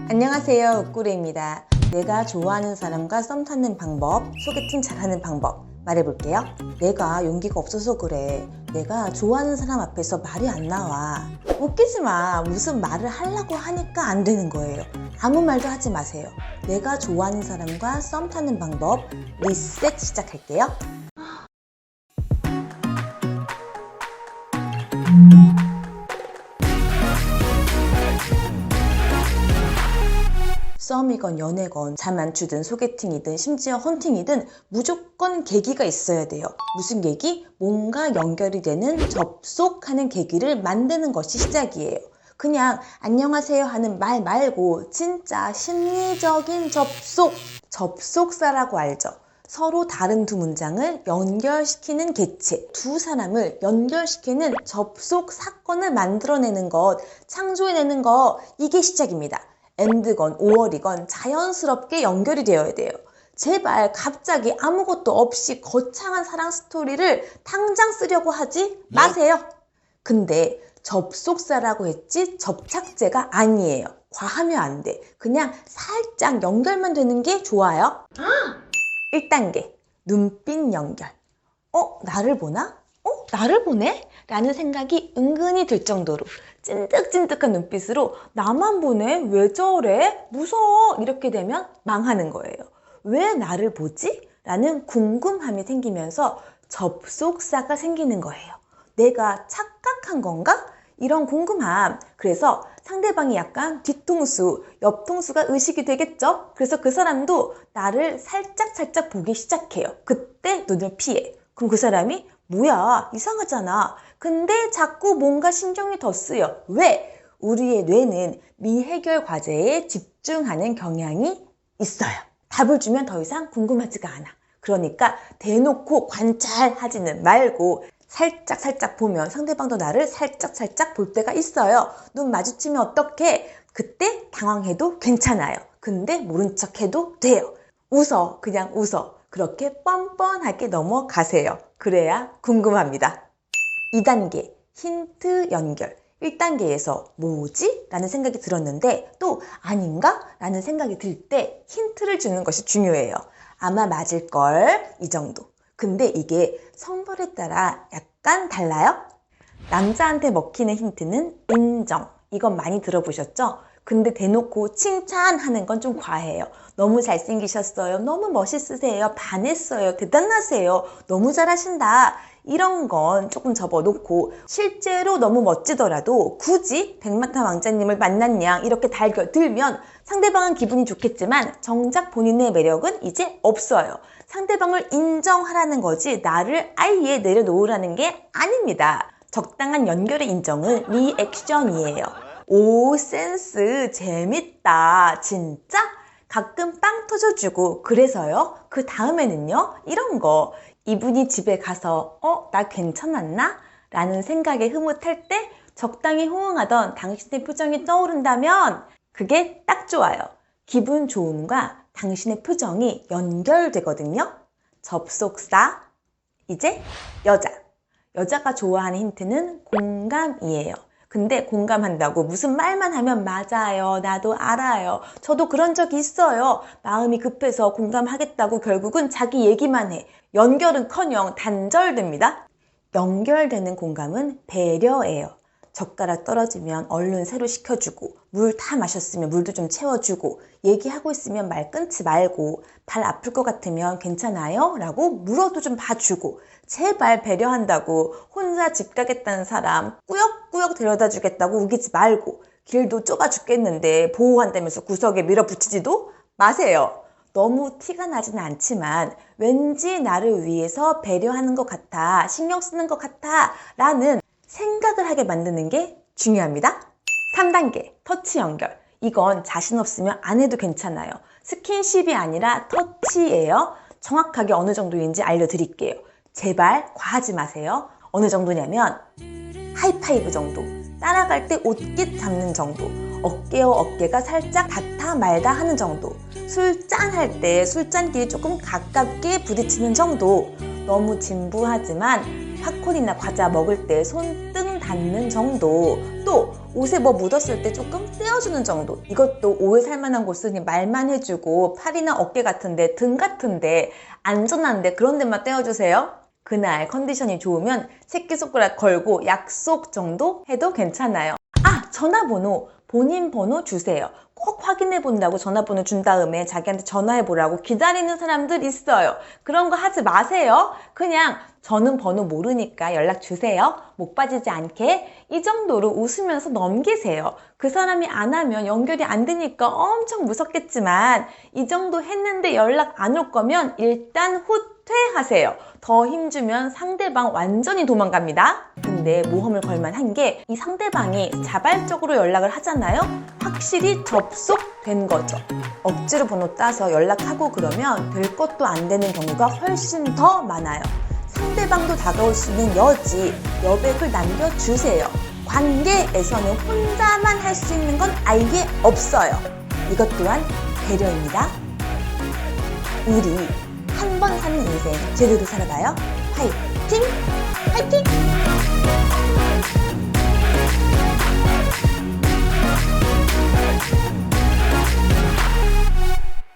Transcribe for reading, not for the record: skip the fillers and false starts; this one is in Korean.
안녕하세요, 욱구레입니다. 내가 좋아하는 사람과 썸 타는 방법, 소개팅 잘하는 방법 말해볼게요. 내가 용기가 없어서 그래. 내가 좋아하는 사람 앞에서 말이 안 나와. 웃기지 마. 무슨 말을 하려고 하니까 안 되는 거예요. 아무 말도 하지 마세요. 내가 좋아하는 사람과 썸 타는 방법 리셋 시작할게요. 썸이건 연애건 잠 안 추든 소개팅이든 심지어 헌팅이든 무조건 계기가 있어야 돼요. 무슨 계기? 뭔가 연결이 되는 접속하는 계기를 만드는 것이 시작이에요. 그냥 안녕하세요 하는 말 말고 진짜 심리적인 접속사라고 알죠? 서로 다른 두 문장을 연결시키는 개체, 두 사람을 연결시키는 접속 사건을 만들어내는 것, 창조해내는 것, 이게 시작입니다. 엔드건 5월이건 자연스럽게 연결이 되어야 돼요. 제발 갑자기 아무것도 없이 거창한 사랑 스토리를 당장 쓰려고 하지 마세요. 근데 접속사라고 했지 접착제가 아니에요. 과하면 안 돼. 그냥 살짝 연결만 되는 게 좋아요. 1단계 눈빛 연결. 나를 보나? 나를 보네? 라는 생각이 은근히 들 정도로 찐득찐득한 눈빛으로 나만 보네? 왜 저래? 무서워! 이렇게 되면 망하는 거예요. 왜 나를 보지? 라는 궁금함이 생기면서 접속사가 생기는 거예요. 내가 착각한 건가? 이런 궁금함. 그래서 상대방이 약간 뒤통수, 옆통수가 의식이 되겠죠? 그래서 그 사람도 나를 살짝 보기 시작해요. 그때 눈을 피해. 그럼 그 사람이 뭐야, 이상하잖아. 근데 자꾸 뭔가 신경이 더 쓰여. 왜? 우리의 뇌는 미해결 과제에 집중하는 경향이 있어요. 답을 주면 더 이상 궁금하지가 않아. 그러니까 대놓고 관찰하지는 말고 살짝 보면 상대방도 나를 살짝 볼 때가 있어요. 눈 마주치면 어떡해? 그때 당황해도 괜찮아요. 근데 모른 척 해도 돼요. 웃어. 그냥 웃어. 그렇게 뻔뻔하게 넘어가세요. 그래야 궁금합니다. 2단계 힌트 연결. 1단계에서 뭐지? 라는 생각이 들었는데 또 아닌가? 라는 생각이 들 때 힌트를 주는 것이 중요해요. 아마 맞을걸 이 정도. 근데 이게 성별에 따라 약간 달라요. 남자한테 먹히는 힌트는 인정. 이건 많이 들어보셨죠? 근데 대놓고 칭찬하는 건 좀 과해요. 너무 잘생기셨어요. 너무 멋있으세요. 반했어요. 대단하세요. 너무 잘하신다. 이런 건 조금 접어놓고 실제로 너무 멋지더라도 굳이 백마탄 왕자님을 만났냐 이렇게 달겨들면 상대방은 기분이 좋겠지만 정작 본인의 매력은 이제 없어요. 상대방을 인정하라는 거지 나를 아예 내려놓으라는 게 아닙니다. 적당한 연결의 인정은 리액션이에요. 오, 센스, 재밌다, 진짜? 가끔 빵 터져주고 그래서요. 그 다음에는요. 이런 거. 이분이 집에 가서 나 괜찮았나? 라는 생각에 흐뭇할 때 적당히 호응하던 당신의 표정이 떠오른다면 그게 딱 좋아요. 기분 좋음과 당신의 표정이 연결되거든요. 접속사. 이제 여자가 좋아하는 힌트는 공감이에요. 근데 공감한다고 무슨 말만 하면 맞아요. 나도 알아요. 저도 그런 적이 있어요. 마음이 급해서 공감하겠다고 결국은 자기 얘기만 해. 연결은커녕 단절됩니다. 연결되는 공감은 배려예요. 젓가락 떨어지면 얼른 새로 식혀주고 물 다 마셨으면 물도 좀 채워주고 얘기하고 있으면 말 끊지 말고 발 아플 것 같으면 괜찮아요? 라고 물어도 좀 봐주고 제발 배려한다고 혼자 집 가겠다는 사람 꾸역꾸역 데려다 주겠다고 우기지 말고 길도 좁아 죽겠는데 보호한다면서 구석에 밀어붙이지도 마세요. 너무 티가 나지는 않지만 왠지 나를 위해서 배려하는 것 같아, 신경 쓰는 것 같아 라는 생각을 하게 만드는 게 중요합니다. 3단계 터치 연결. 이건 자신 없으면 안 해도 괜찮아요. 스킨십이 아니라 터치예요. 정확하게 어느 정도인지 알려드릴게요. 제발 과하지 마세요. 어느 정도냐면 하이파이브 정도, 따라갈 때 옷깃 잡는 정도, 어깨와 어깨가 살짝 닿다 말다 하는 정도, 술짠할 때 술잔끼리 조금 가깝게 부딪히는 정도. 너무 진부하지만 팝콘이나 과자 먹을 때 손등 닿는 정도, 또 옷에 뭐 묻었을 때 조금 떼어주는 정도. 이것도 오해 살만한 곳은 말만 해주고 팔이나 어깨 같은데, 등 같은데, 안전한데 그런 데만 떼어주세요. 그날 컨디션이 좋으면 새끼손가락 걸고 약속 정도 해도 괜찮아요. 전화번호, 본인 번호 주세요. 꼭 확인해 본다고 전화번호 준 다음에 자기한테 전화해 보라고 기다리는 사람들 있어요. 그런 거 하지 마세요. 그냥 저는 번호 모르니까 연락 주세요. 못 빠지지 않게 이 정도로 웃으면서 넘기세요. 그 사람이 안 하면 연결이 안 되니까 엄청 무섭겠지만 이 정도 했는데 연락 안 올 거면 일단 후퇴하세요. 더 힘주면 상대방 완전히 도망갑니다. 근데 모험을 걸만한 게 이 상대방이 자발적으로 연락을 하잖아요. 확실히 접속된 거죠. 억지로 번호 따서 연락하고 그러면 될 것도 안 되는 경우가 훨씬 더 많아요. 상대방도 다가올 수 있는 여백을 남겨주세요. 관계에서는 혼자만 할 수 있는 건 아예 없어요. 이것 또한 배려입니다. 우리 한 번 사는 인생 제대로 살아봐요. 화이팅! 화이팅!